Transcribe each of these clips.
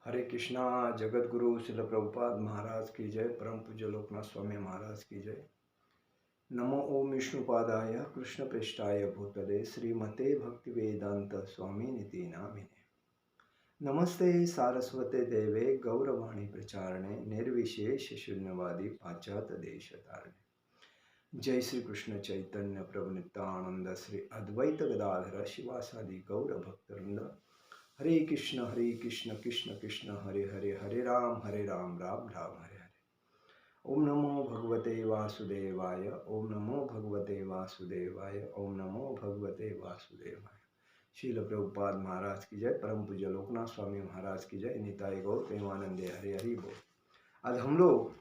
हरे कृष्णा। जगत गुरु शिल प्रभुपाद महाराज की जय। परम पूज्य लोकनाथ स्वामी महाराज की जय। नमो ओम विष्णुपादाय कृष्ण पृष्ठाय भूतले श्रीमते भक्ति वेदांत स्वामी निति नामिने। नमस्ते सारस्वते देवे गौरवाणी प्रचारणे निर्विशेष शून्यवादी पाश्चात्य देश तारणे। जय श्री कृष्ण चैतन्य प्रभु नित्यानंद श्री अद्वैत गदाधर शिवासादि गौर भक्तवृंद। हरे कृष्ण कृष्ण कृष्ण हरे हरे, हरे राम राम राम हरे हरे। ओम नमो भगवते वासुदेवाय, ओम नमो भगवते वासुदेवाय, ओम नमो भगवते वासुदेवाय। शील प्रभुपाद महाराज की जय। परम पूज्य लोकनाथ स्वामी महाराज की जय। निताय गौर प्रेमानंदे हरे हरि बोल। आज हम लोग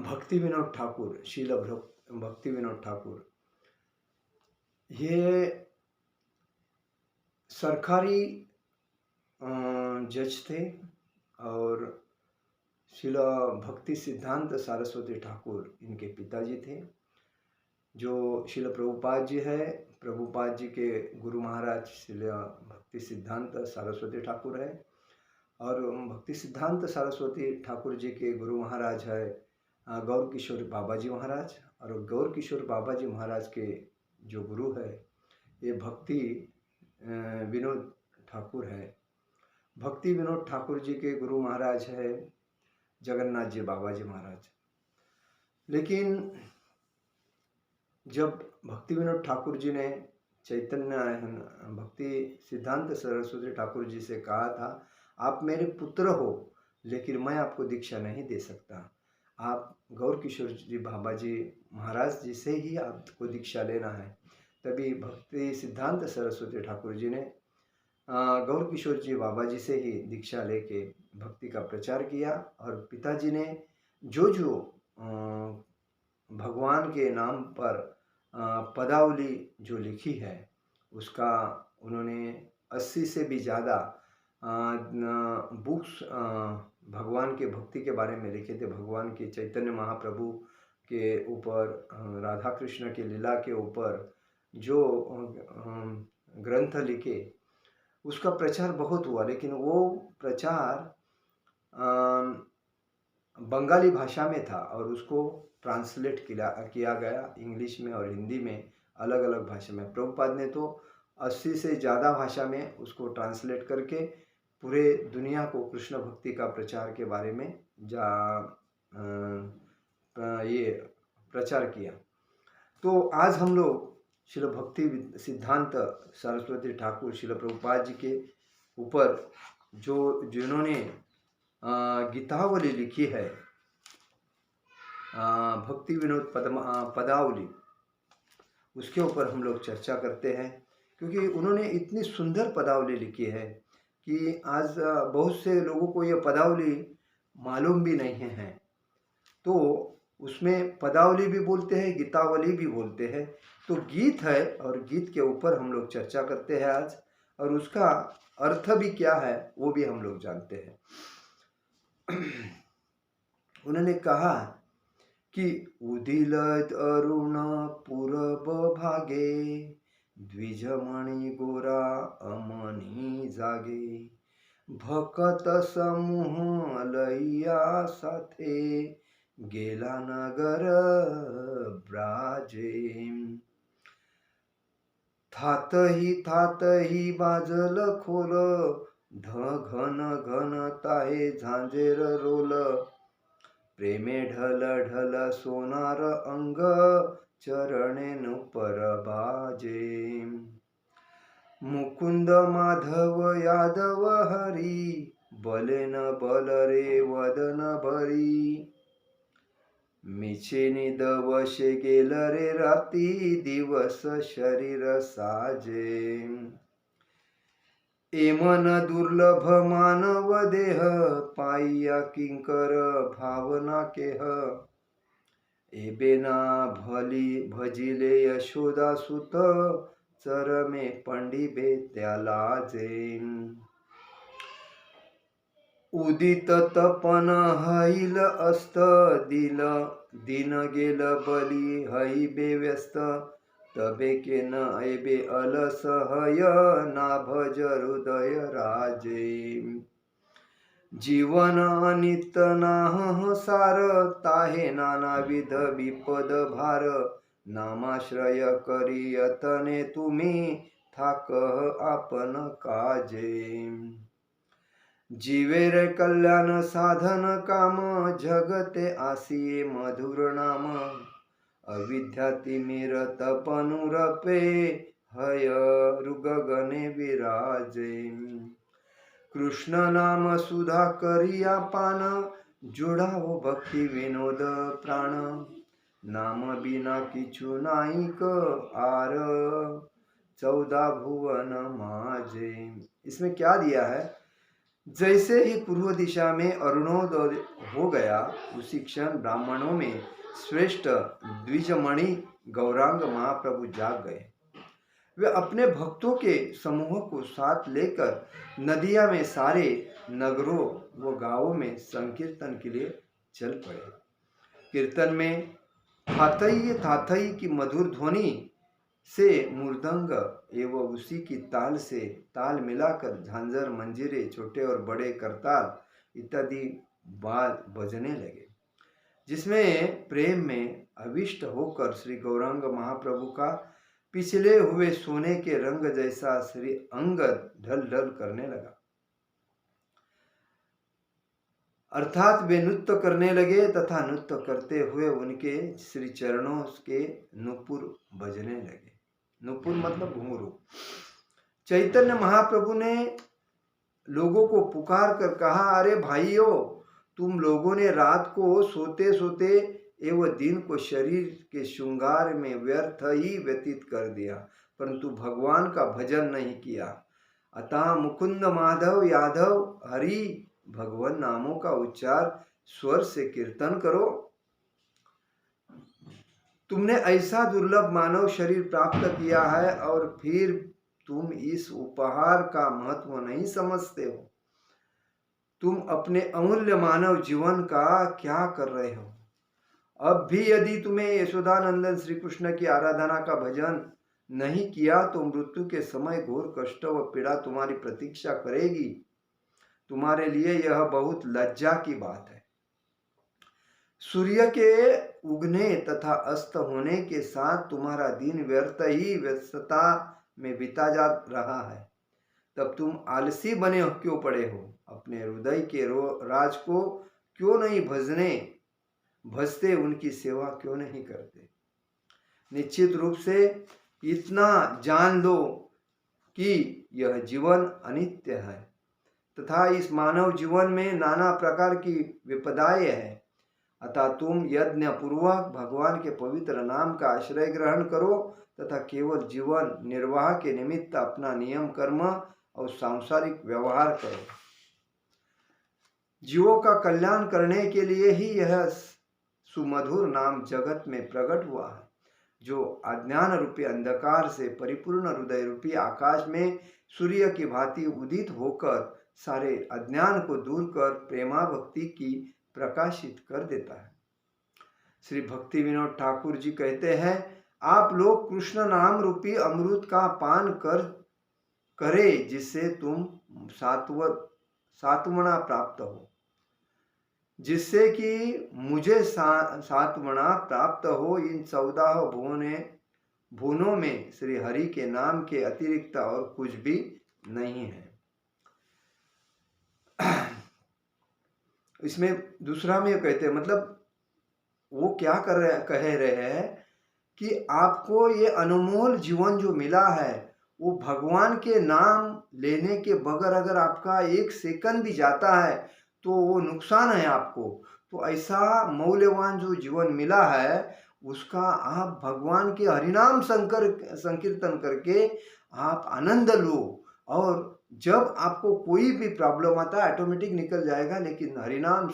भक्ति विनोद ठाकुर, शील भक्ति विनोद ठाकुर, ये सरकारी जज थे और शिला भक्ति सिद्धांत सरस्वती ठाकुर इनके पिताजी थे। जो शिला प्रभुपाद जी है, प्रभुपाद जी के गुरु महाराज शिला भक्ति सिद्धांत सरस्वती ठाकुर है। और भक्ति सिद्धांत सरस्वती ठाकुर जी के गुरु महाराज है गौर किशोर बाबा जी महाराज। और गौर किशोर बाबा जी महाराज के जो गुरु है ये भक्ति विनोद ठाकुर है। भक्ति विनोद ठाकुर जी के गुरु महाराज है जगन्नाथ जी बाबा जी महाराज। लेकिन जब भक्ति विनोद ठाकुर जी ने चैतन्य भक्ति सिद्धांत सरस्वती ठाकुर जी से कहा था, आप मेरे पुत्र हो लेकिन मैं आपको दीक्षा नहीं दे सकता, आप गौर किशोर जी बाबा जी महाराज जी से ही आपको दीक्षा लेना है। तभी भक्ति सिद्धांत सरस्वती ठाकुर जी ने गौर किशोर जी बाबा जी से ही दीक्षा लेके भक्ति का प्रचार किया। और पिताजी ने जो जो भगवान के नाम पर पदावली जो लिखी है उसका उन्होंने 80 से भी ज़्यादा बुक्स भगवान के भक्ति के बारे में लिखे थे। भगवान के चैतन्य महाप्रभु के ऊपर, राधा कृष्ण के लीला के ऊपर जो ग्रंथ लिखे उसका प्रचार बहुत हुआ। लेकिन वो प्रचार बंगाली भाषा में था और उसको ट्रांसलेट किया गया इंग्लिश में और हिंदी में, अलग अलग भाषा में। प्रभुपाद ने तो 80 से ज़्यादा भाषा में उसको ट्रांसलेट करके पूरे दुनिया को कृष्ण भक्ति का प्रचार के बारे में ये प्रचार किया। तो आज हम लोग शिल भक्ति सिद्धांत सरस्वती ठाकुर शिल प्रभुपाद जी के ऊपर जिन्होंने गीतावली लिखी है, भक्ति विनोद पदावली, उसके ऊपर हम लोग चर्चा करते हैं। क्योंकि उन्होंने इतनी सुंदर पदावली लिखी है कि आज बहुत से लोगों को ये पदावली मालूम भी नहीं है। तो उसमें पदावली भी बोलते हैं, गीतावली भी बोलते हैं। तो गीत है और गीत के ऊपर हम लोग चर्चा करते हैं आज, और उसका अर्थ भी क्या है वो भी हम लोग जानते हैं। उन्होंने कहा कि उदिलत अरुण पूरब भागे, द्विजमणि गोरा अमनी जागे, भकत समूह लैया साथे, गेला नगर ब्राजे, थातही बाजल खोल, घन घन ताहे झांजेर रोल, प्रेमे ढल ढल सोनार अंग, चरणे नुपर बाजे, मुकुंद माधव यादव हरी, बलेन बल रे वदन भरी, मिछेनी दवशे गेल रे राती, दिवस शरीर साजे, एमन दुर्लभ मानव देह, पाइया किंकर भावना केह, एबेना भजिले यशोदा सुत, चरमे पंडिबे त्यालाजे, उदित तपन हईल अस्त, दिन गेल बली हई बेव्यस्त, तबे के न ऐबे अलसहय ना भज हृदय राजे। जीवन अनित नाह सार ताहे नानाविध विपद भार नामाश्रय करी यतने तुम्ही थाक आपण काजे। जीवेर कल्याण साधन काम जगते आसिये मधुर नाम अविद्या तिमिर तपनुरपे हय रुगगणे विराजे। कृष्ण नाम सुधा करिया पान जोड़ाओ भक्ति विनोद प्राण नाम बिना किछु नाइक आर 14 भुवन माजे। इसमें क्या दिया है, जैसे ही पूर्व दिशा में अरुणोदय हो गया उसी क्षण ब्राह्मणों में श्रेष्ठ द्विजमणि गौरांग महाप्रभु जाग गए। वे अपने भक्तों के समूह को साथ लेकर नदिया में सारे नगरों व गांवों में संकीर्तन के लिए चल पड़े। कीर्तन में थाथई थाथई की मधुर ध्वनि से मृदंग एवं उसी की ताल से ताल मिलाकर झांझर मंजीरे छोटे और बड़े करताल इत्यादि बात बजने लगे, जिसमें प्रेम में अविष्ट होकर श्री गौरांग महाप्रभु का पिछले हुए सोने के रंग जैसा श्री अंग ढल ढल करने लगा। अर्थात वे नृत्य करने लगे तथा नृत्य करते हुए उनके श्री चरणों के नुपुर बजने लगे। नुपुर मतलब घुंघरू। चैतन्य महाप्रभु ने लोगों को पुकार कर कहा, अरे भाइयों, तुम लोगों ने रात को सोते सोते एवं दिन को शरीर के श्रृंगार में व्यर्थ ही व्यतीत कर दिया, परंतु भगवान का भजन नहीं किया। अतः मुकुंद माधव यादव हरि भगवान नामों का उच्चार स्वर से कीर्तन करो। तुमने ऐसा दुर्लभ मानव शरीर प्राप्त किया है और फिर तुम इस उपहार का महत्व नहीं समझते हो। तुम अपने अमूल्य मानव जीवन का क्या कर रहे हो? अब भी यदि तुम्हें यशोदानंदन श्री कृष्ण की आराधना का भजन नहीं किया तो मृत्यु के समय घोर कष्ट व पीड़ा तुम्हारी प्रतीक्षा करेगी। तुम्हारे लिए यह बहुत लज्जा की बात है। सूर्य के उगने तथा अस्त होने के साथ तुम्हारा दिन व्यर्थ ही व्यस्तता में बीता जा रहा है, तब तुम आलसी बने क्यों पड़े हो? अपने हृदय के राज को क्यों नहीं भजते, उनकी सेवा क्यों नहीं करते? निश्चित रूप से इतना जान लो कि यह जीवन अनित्य है तथा इस मानव जीवन में नाना प्रकार की विपदाएं हैं। अतः तुम यज्ञ पूर्वक भगवान के पवित्र नाम का आश्रय ग्रहण करो तथा केवल जीवन निर्वाह के निमित्त अपना नियम कर्म और सांसारिक व्यवहार करो। जीवों का कल्याण करने के लिए ही यह सुमधुर नाम जगत में प्रकट हुआ है, जो अज्ञान रूपी अंधकार से परिपूर्ण हृदय रूपी आकाश में सूर्य की भांति उदित होकर सारे अज्ञान को दूर कर प्रेमा भक्ति की प्रकाशित कर देता है। श्री भक्ति विनोद ठाकुर जी कहते हैं, आप लोग कृष्ण नाम रूपी अमृत का पान करे जिससे तुम सात्वना प्राप्त हो, जिससे कि मुझे सात्वना प्राप्त हो। इन 14 भुवनों में श्री हरि के नाम के अतिरिक्त और कुछ भी नहीं है। इसमें दूसरा में कहते हैं, मतलब वो क्या कह रहे हैं कि आपको ये अनमोल जीवन जो मिला है वो भगवान के नाम लेने के बगैर अगर आपका 1 सेकंड भी जाता है तो वो नुकसान है आपको। तो ऐसा मौल्यवान जो जीवन मिला है उसका आप भगवान के हरिनाम संकीर्तन करके आप आनंद लो, और जब आपको कोई भी प्रॉब्लम आता है ऑटोमेटिक निकल जाएगा। लेकिन हरिनाम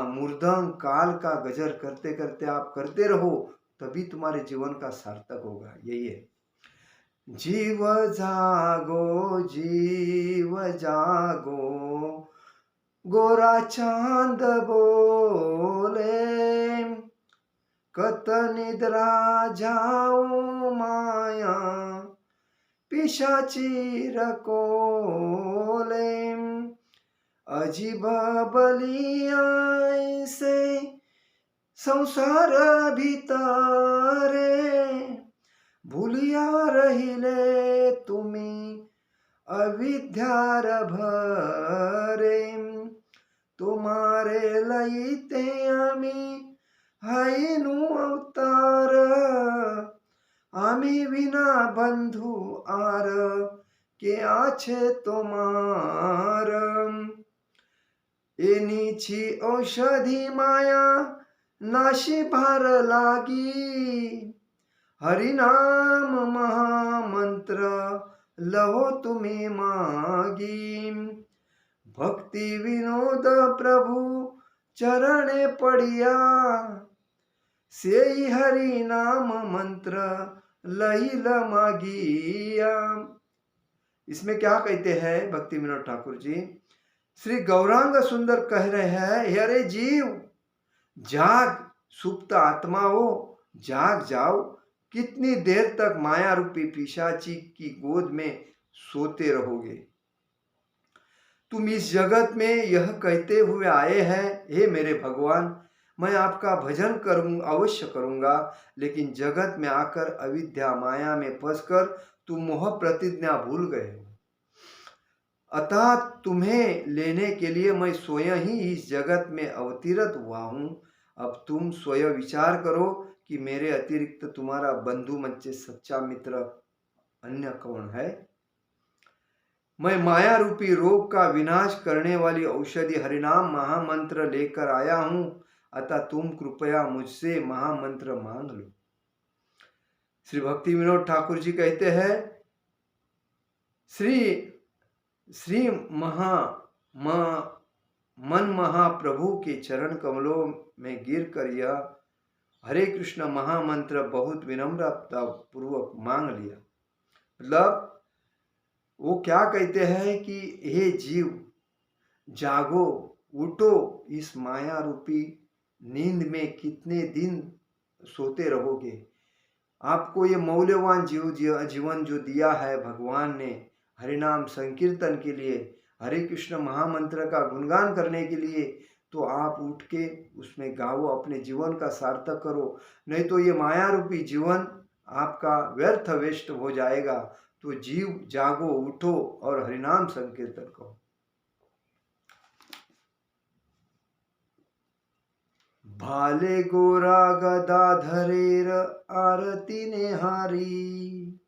मूर्धन काल का गजर करते करते आप करते रहो, तभी तुम्हारे जीवन का सार्थक होगा। यही है, जीव जागो गोरा चांद बोले, कत निद्रा जाओ माया पिशाची रकोले, अजीब बलिया से संसार भीतरे, भूलिया रहिले तुम्ही अविद्यार भरे, तुम्हारे लईते आम्ही हायनु अवतार, आम्ही विना बंधु आर के आछे तुम्हार, एनीची औषधी माया नाशी भार लागी, हरिनाम महामंत्र लहो तुम्ही मागी, भक्ति विनोद प्रभु चरणे पड़िया, सेई हरि नाम मंत्र लहिल मागिया। इसमें क्या कहते हैं भक्ति विनोद ठाकुर जी? श्री गौरांग सुंदर कह रहे हैं, हे अरे जीव जाग, सुप्त आत्मा हो, जाग जाओ, कितनी देर तक माया रूपी पिशाची की गोद में सोते रहोगे? तुम इस जगत में यह कहते हुए आए हैं, हे मेरे भगवान मैं आपका भजन करूंगा, अवश्य करूंगा, लेकिन जगत में आकर अविद्या माया में फंसकर तुम मोह प्रतिज्ञा भूल गए हो। अतः तुम्हें लेने के लिए मैं स्वयं ही इस जगत में अवतीर्त हुआ हूं। अब तुम स्वयं विचार करो कि मेरे अतिरिक्त तुम्हारा बंधु मुझसे सच्चा मित्र अन्य कौन है? मैं माया रूपी रोग का विनाश करने वाली औषधि हरिनाम महामंत्र लेकर आया हूं, अतः तुम कृपया मुझसे महामंत्र मांग लो। श्री भक्ति विनोद ठाकुर जी कहते हैं, श्री मन महाप्रभु के चरण कमलों में गिरकर यह हरे कृष्ण महामंत्र बहुत विनम्रता पूर्वक मांग लिया। मतलब वो क्या कहते हैं कि हे जीव जागो, उठो, इस माया रूपी नींद में कितने दिन सोते रहोगे? आपको ये मौल्यवान जीवन जो दिया है भगवान ने हरिनाम संकीर्तन के लिए, हरे कृष्ण महामंत्र का गुणगान करने के लिए, तो आप उठ के उसमें गाओ, अपने जीवन का सार्थक करो, नहीं तो ये माया रूपी जीवन आपका व्यर्थ वेस्ट हो जाएगा। तो जीव जागो, उठो और हरिनाम संकीर्तन करो। भाले गोरा गदाधरेर आरती नेहारी,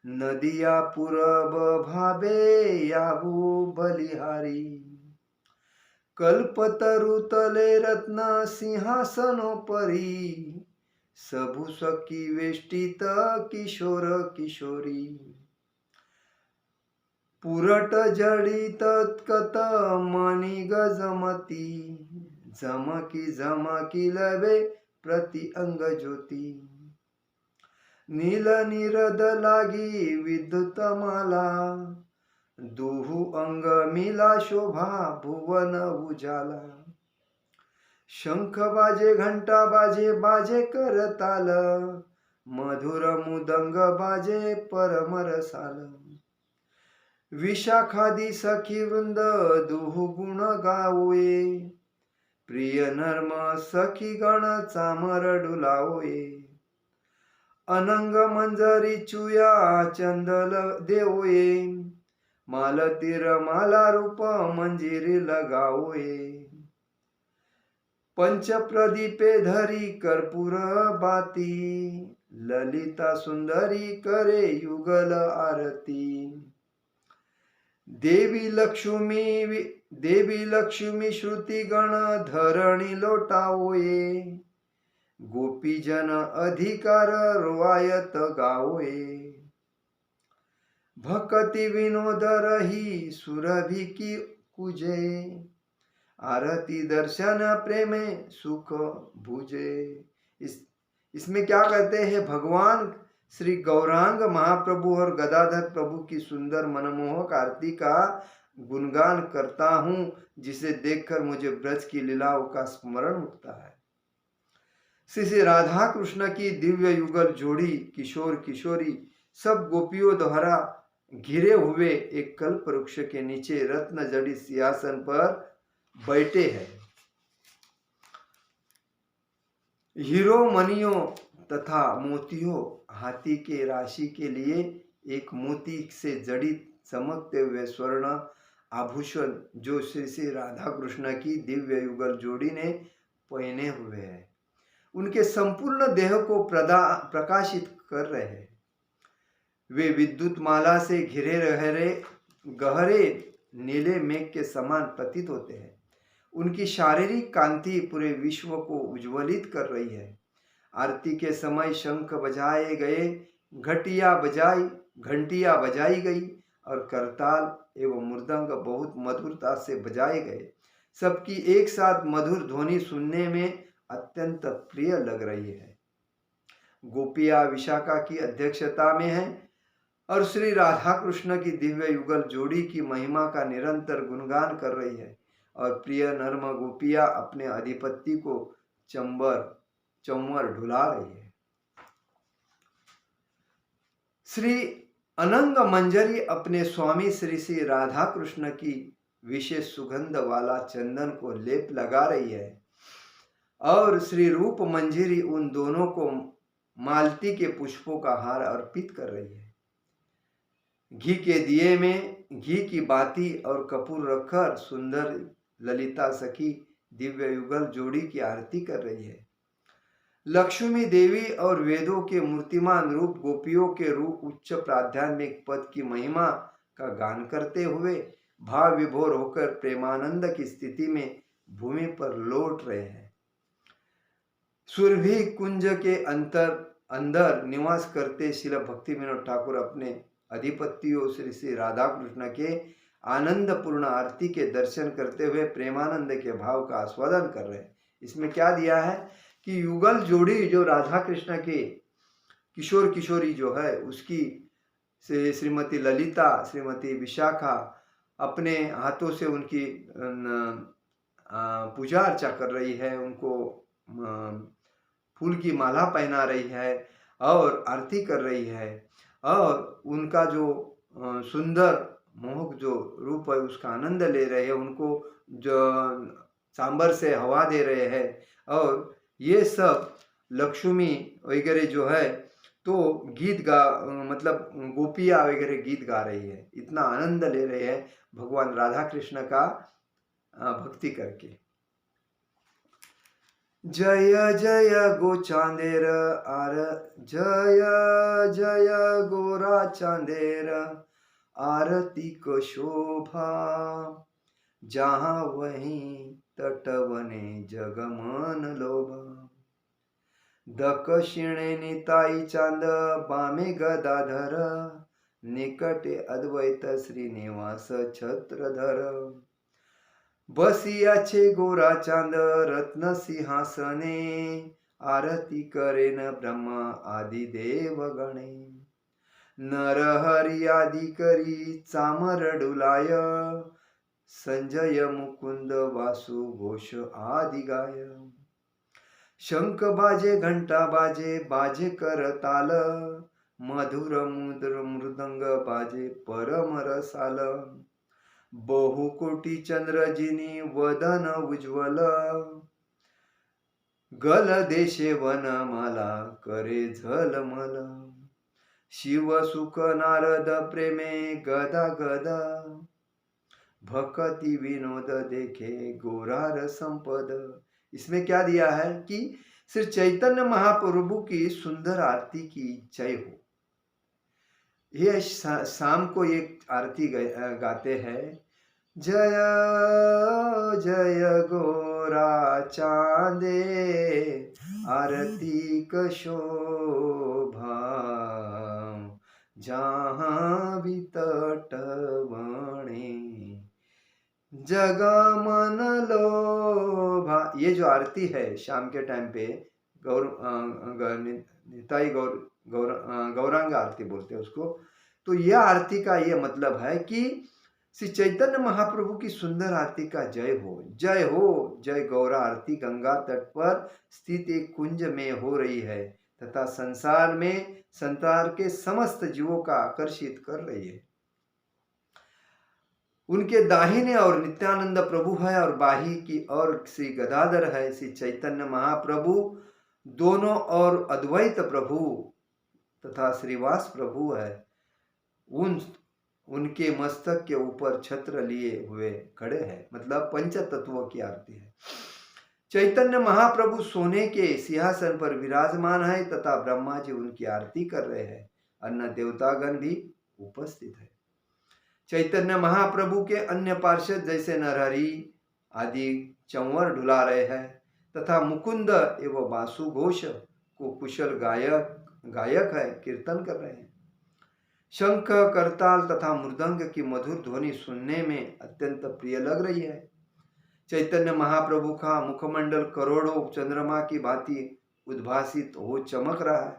नदिया पूरब भाबे याबू बलिहारी, कल्पतरु तले रत्न सिंहासनो परी, सबु सखी वेष्टित किशोर किशोरी, पुरट जडित कत मणि गजमती, झमकी झमकी लवे प्रति अंग ज्योति, नील निरद लागी विद्युत माला, दुहु अंग मिला शोभा भुवन उजाला, शंख बाजे घंटा बाजे बाजे करताल, मधुर मुदंग बाजे परम रसाल, विशाखादी सखी वृंद दुहु गुण गावोए, प्रिय नर्म सखी गण चामर डुलावोए, अनंग मंजरी चुया चंदल देवोए, मालतीर माला रूप मंजिरी लगावोए, पंच प्रदीपे धरी कर्पूर बाती, ललिता सुंदरी करे युगल आरती, देवी लक्ष्मी श्रुति गण धरणी लोटावोए, गोपी जन अधिकार रोवायत गावोए, भक्ति विनोद रही सुरभि की कुजे, आरती दर्शन प्रेम सुख भुजे। इसमें क्या कहते हैं? भगवान श्री गौरांग महाप्रभु और गदाधर प्रभु की सुंदर मनमोहक आरती का गुणगान करता हूँ, जिसे देखकर मुझे ब्रज की लीलाओं का स्मरण उठता है। श्री श्री राधा कृष्ण की दिव्य युगल जोड़ी किशोर किशोरी सब गोपियों द्वारा घिरे हुए एक कल्प वृक्ष के नीचे रत्न जड़ित सिंहासन पर बैठे हैं। हीरो मनियों तथा मोतियों हाथी के राशि के लिए एक मोती से जड़ित चमकते हुए स्वर्ण आभूषण जो श्री श्री राधा कृष्ण की दिव्य युगल जोड़ी ने पहने हुए हैं, उनके संपूर्ण देह को प्रकाशित कर रहे हैं। वे विद्युत माला से घिरे रहे गहरे नीले मेघ के समान प्रतीत होते हैं। उनकी शारीरिक कांति पूरे विश्व को उज्ज्वलित कर रही है। आरती के समय शंख बजाए गए, घंटियां बजाई गई और करताल एवं मृदंग बहुत मधुरता से बजाए गए। सबकी एक साथ मधुर ध्वनि सुनने में अत्यंत प्रिय लग रही है। गोपियां विशाखा की अध्यक्षता में है और श्री राधा कृष्ण की दिव्य युगल जोड़ी की महिमा का निरंतर गुणगान कर रही है और प्रिय नर्म गोपियां अपने अधिपति को चंवर ढुला रही है। श्री अनंग मंजरी अपने स्वामी श्री श्री राधा कृष्ण की विशेष सुगंध वाला चंदन को लेप लगा रही है और श्री रूप मंजरी उन दोनों को मालती के पुष्पों का हार अर्पित कर रही है। घी के दिए में घी की बाती और कपूर रखकर सुंदर ललिता सखी दिव्य युगल जोड़ी की आरती कर रही है। लक्ष्मी देवी और वेदों के मूर्तिमान रूप गोपियों के रूप उच्च प्राध्यात्मिक पद की महिमा का गान करते हुए भाव विभोर होकर प्रेमानंद की स्थिति में भूमि पर लौट रहे हैं। सुरभि कुंज के अंदर निवास करते श्रील भक्ति विनोद ठाकुर अपने अधिपतियों श्री श्री राधा कृष्ण के आनंद पूर्ण आरती के दर्शन करते हुए प्रेमानंद के भाव का आस्वादन कर रहे हैं। इसमें क्या दिया है कि युगल जोड़ी जो राधा कृष्ण के किशोर किशोरी जो है उसकी से श्रीमती ललिता श्रीमती विशाखा अपने हाथों से उनकी पूजा अर्चा कर रही है, उनको फूल की माला पहना रही है और आरती कर रही है और उनका जो सुंदर मोहक जो रूप है उसका आनंद ले रहे हैं, उनको जो सांबर से हवा दे रहे हैं और ये सब लक्ष्मी वगैरह जो है तो मतलब गोपियाँ वगैरह गीत गा रही है, इतना आनंद ले रहे हैं भगवान राधा कृष्ण का भक्ति करके। जय जय गो चांदेर आर जय जय गोरा चांदेर आरती को शोभा जहाँ वहीं तटवने जगमन लोभा। दक्षिणे निताई चांद बामे गदाधर निकटे अद्वैत श्रीनिवास छत्रधर। बसियाचे गोरा चांद रत्न सिंहासने आरती करेन ब्रह्म आदि देव गणे। नर हरि आदि करी चामर डुलाय संजय मुकुंद वासु घोष आदि गाय। शंख बाजे घंटा बाजे बाजे कर ताल मधुर मुद्र मृदंग बाजे परम रसाल। बहुकोटी चंद्रजिनी वदन उज्ज्वल गल देशे वनमाला करे झलमल। शिव सुख नारद प्रेमे गदा गदा भक्ति विनोद देखे गोरार संपद। इसमें क्या दिया है कि श्री चैतन्य महाप्रभु की सुंदर आरती की जय हो। ये शाम को एक आरती गाते हैं। जय जय गोरा चांदे आरती क शोभा जहाँ भी तटवणे जगमन लोभा। ये जो आरती है शाम के टाइम पे निताई गौरांग आरती बोलते हैं उसको। तो यह आरती का ये मतलब है कि श्री चैतन्य महाप्रभु की सुंदर आरती का जय हो, जय हो। जय गौरा आरती गंगा तट पर स्थित एक कुंज में हो रही है तथा संसार के समस्त जीवों का आकर्षित कर रही है। उनके दाहिने और नित्यानंद प्रभु है और बाही की और श्री गदाधर है। श्री चैतन्य महाप्रभु दोनों और अद्वैत प्रभु तथा श्रीवास प्रभु है। उनके मस्तक के ऊपर छत्र लिए हुए खड़े हैं, मतलब पंच तत्वों की आरती है। चैतन्य महाप्रभु सोने के सिंहासन पर विराजमान है तथा ब्रह्मा जी उनकी आरती कर रहे हैं। अन्य देवतागण भी उपस्थित है। चैतन्य महाप्रभु के अन्य पार्षद जैसे नरहरि आदि चंवर ढुला रहे हैं तथा मुकुंद एवं बांसु घोष को कुशल गायक है कीर्तन कर रहे हैं। शंख करताल तथा मृदंग की मधुर ध्वनि सुनने में अत्यंत प्रिय लग रही है। चैतन्य महाप्रभु का मुखमंडल करोड़ों चंद्रमा की भांति उद्भासित हो चमक रहा है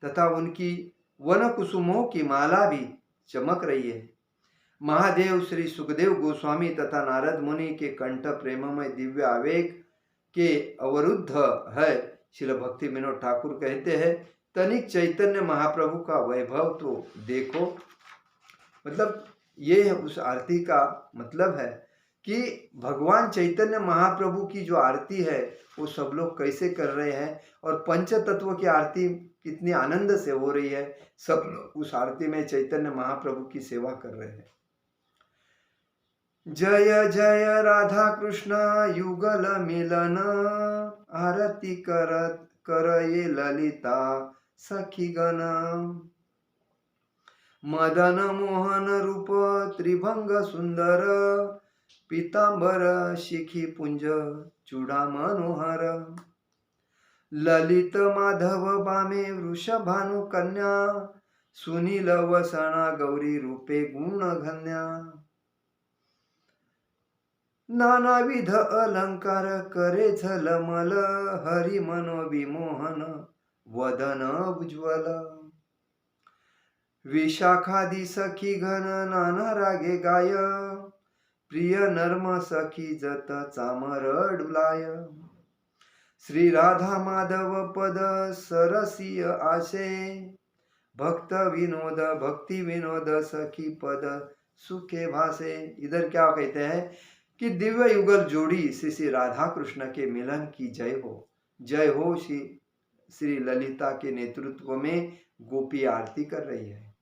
तथा उनकी वन कुसुमों की माला भी चमक रही है। महादेव श्री सुखदेव गोस्वामी तथा नारद मुनि के कंठ प्रेममय दिव्य आवेग के अवरुद्ध है। श्रील भक्ति विनोद ठाकुर कहते हैं, तनिक चैतन्य महाप्रभु का वैभव तो देखो। मतलब ये उस आरती का मतलब है कि भगवान चैतन्य महाप्रभु की जो आरती है वो सब लोग कैसे कर रहे हैं और पंच तत्व की आरती कितनी आनंद से हो रही है। सब लोग उस आरती में चैतन्य महाप्रभु की सेवा कर रहे हैं। जय जय राधा कृष्ण युगल मिलन आरती करये ललिता सखीगण मदन मोहन रूप त्रिभंग सुंदर पीतांबर शिखी पुंज चूड़ा मनोहर ललित माधव बामे वृषभानु कन्या सुनील वसना गौरी रूपे गुण घन्या नानाविध अलंकार करे झलमल हरि मनो विमोहन वदन उज्ज्वल विशाखादि सखी घन नाना रागे गाय प्रिय नर्म सखी जत चामर डुलाय श्री राधा माधव पद सरसीय आशे भक्त विनोद भक्ति विनोद सखी पद सुखे भासे। इधर क्या कहते हैं कि दिव्य युगल जोड़ी श्री राधा कृष्ण के मिलन की जय हो, जय हो। श्री ललिता के नेतृत्व में गोपी आरती कर रही है।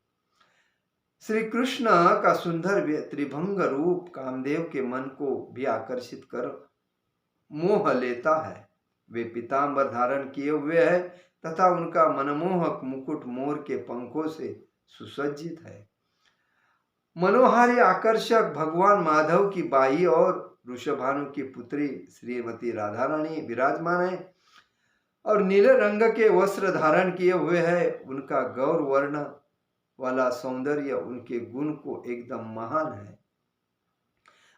श्री कृष्ण का सुंदर त्रिभंग रूप कामदेव के मन को भी आकर्षित कर मोह लेता है। वे पीतांबर धारण किए हुए हैं तथा उनका मनमोहक मुकुट मोर के पंखों से सुसज्जित है। मनोहारी आकर्षक भगवान माधव की बाई और वृषभानु की पुत्री श्रीमती राधा रानी विराजमान है और नीले रंग के वस्त्र धारण किए हुए हैं। उनका गौर वर्ण वाला सौंदर्य उनके गुण को एकदम महान है।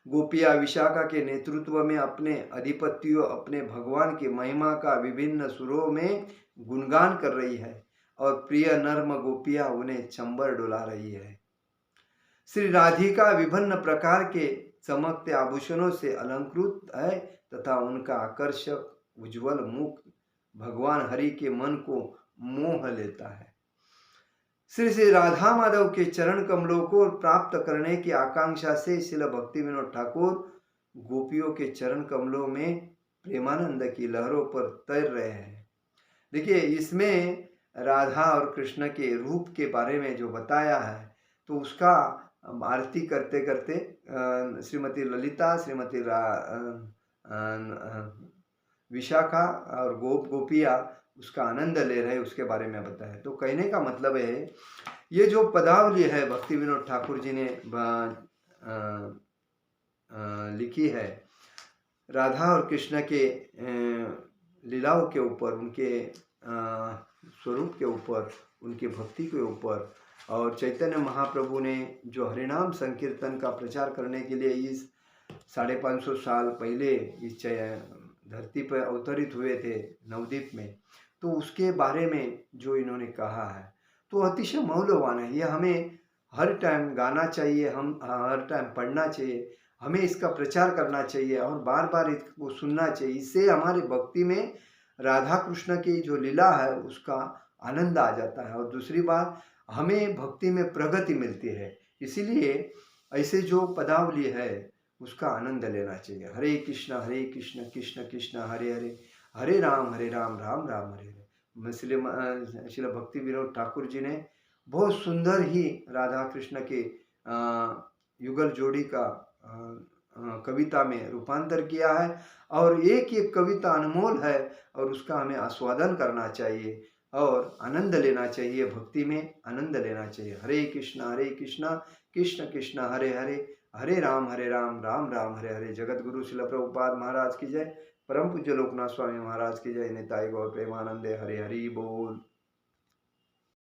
गोपिया विशाखा के नेतृत्व में अपने अधिपतियों अपने भगवान की महिमा का विभिन्न सुरों में गुणगान कर रही है और प्रिय नर्म गोपिया उन्हें चंबर डुला रही है। श्री राधिका विभिन्न प्रकार के चमकते आभूषणों से अलंकृत है तथा उनका आकर्षक उज्ज्वल मुख भगवान हरि के मन को मोह लेता है। श्री राधा माधव के चरण कमलों को प्राप्त करने की आकांक्षा से श्रील भक्ति विनोद ठाकुर गोपियों के चरण कमलों में प्रेमानंद की लहरों पर तैर रहे हैं। देखिए, इसमें राधा और कृष्ण के रूप के बारे में जो बताया है तो उसका आरती करते करते श्रीमती ललिता श्रीमती विशाखा और गोपिया उसका आनंद ले रहे उसके बारे में बताया। तो कहने का मतलब है ये जो पदावली है भक्ति विनोद ठाकुर जी ने लिखी है राधा और कृष्ण के लीलाओं के ऊपर, उनके स्वरूप के ऊपर, उनकी भक्ति के ऊपर, और चैतन्य महाप्रभु ने जो हरिनाम संकीर्तन का प्रचार करने के लिए इस 550 साल पहले इस धरती पर अवतरित हुए थे नवद्वीप में, तो उसके बारे में जो इन्होंने कहा है तो अतिशय मौल्यवान है। यह हमें हर टाइम गाना चाहिए, हम हर टाइम पढ़ना चाहिए, हमें इसका प्रचार करना चाहिए और बार बार इसको सुनना चाहिए। इससे हमारी भक्ति में राधा कृष्ण की जो लीला है उसका आनंद आ जाता है और दूसरी बात हमें भक्ति में प्रगति मिलती है। इसीलिए ऐसे जो पदावली है उसका आनंद लेना चाहिए। हरे कृष्ण कृष्ण कृष्ण हरे हरे, हरे राम राम राम हरे हरे। श्रील भक्ति विनोद ठाकुर जी ने बहुत सुंदर ही राधा कृष्ण के युगल जोड़ी का कविता में रूपांतर किया है और एक एक कविता अनमोल है और उसका हमें आस्वादन करना चाहिए और आनंद लेना चाहिए, भक्ति में आनंद लेना चाहिए। हरे कृष्ण कृष्ण कृष्ण हरे हरे, हरे राम राम राम हरे हरे। जगत गुरु श्रील प्रभुपाद महाराज की जय, परम पूज्य लोकनाथ स्वामी महाराज की जय। निताई गौर प्रेमानंदे, हरे हरि बोल।